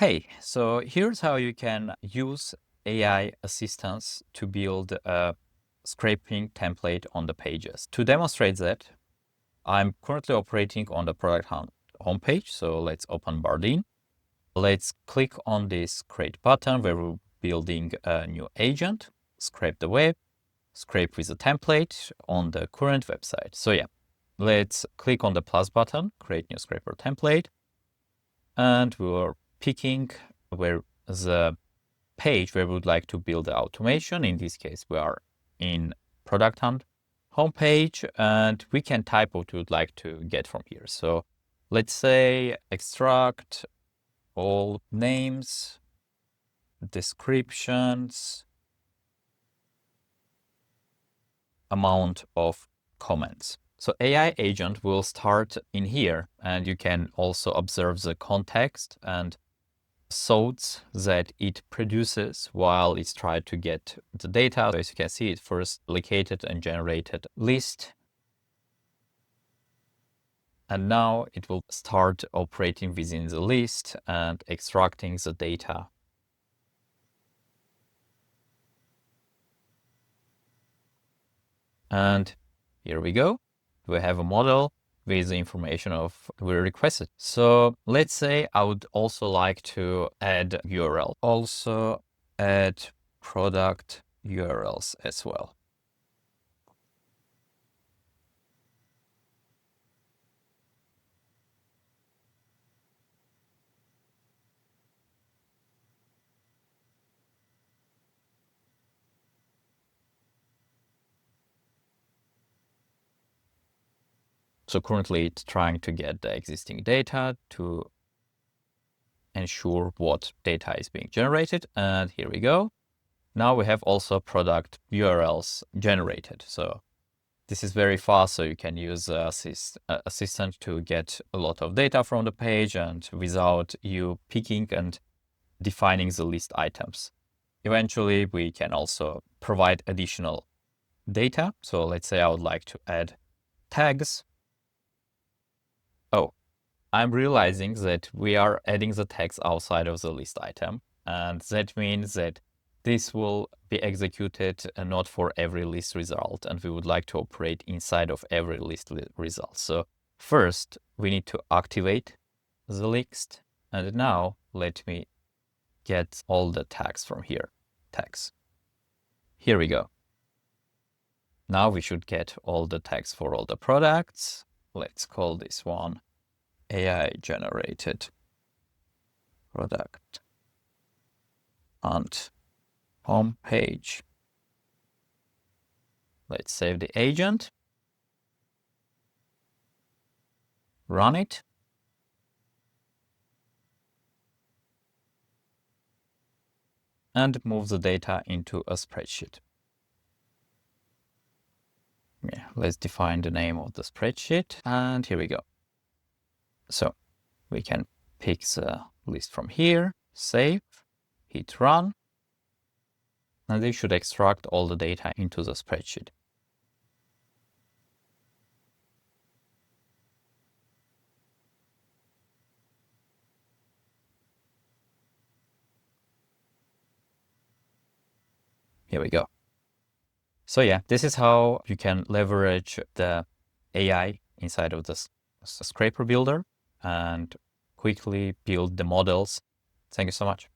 Hey, so here's how you can use AI assistance to build a scraping template on the pages. To demonstrate that, I'm currently operating on the product homepage. So let's open Bardeen. Let's click on this create button where we're building a new agent, scrape the web, scrape with a template on the current website. So yeah, let's click on the plus button, create new scraper template. And we're picking where the page where we would like to build the automation. In this case, we are in product hunt homepage, and we can type what we would like to get from here. So let's say extract all names, descriptions, amount of comments. So AI agent will start in here, and you can also observe the context and thoughts that it produces while it's trying to get the data. So as you can see, it first located and generated list. And now it will start operating within the list and extracting the data. And here we go. We have a model with the information of we requested. So let's say I would also like to add URL. Also add product URLs as well. So currently it's trying to get the existing data to ensure what data is being generated. And here we go. Now we have also product URLs generated. So this is very fast. So you can use assistant to get a lot of data from the page and without you picking and defining the list items. Eventually, we can also provide additional data. So let's say I would like to add tags. Oh, I'm realizing that we are adding the tags outside of the list item. And that means that this will be executed not for every list result. And we would like to operate inside of every list result. So first, we need to activate the list. And now let me get all the tags from here. Tags. Here we go. Now we should get all the tags for all the products. Let's call this one AI generated product and home page. Let's save the agent, run it. And move the data into a spreadsheet. Yeah, let's define the name of the spreadsheet. And here we go. So we can pick the list from here, save, hit run, and they should extract all the data into the spreadsheet. Here we go. So yeah, this is how you can leverage the AI inside of the scraper builder and quickly build the models. Thank you so much.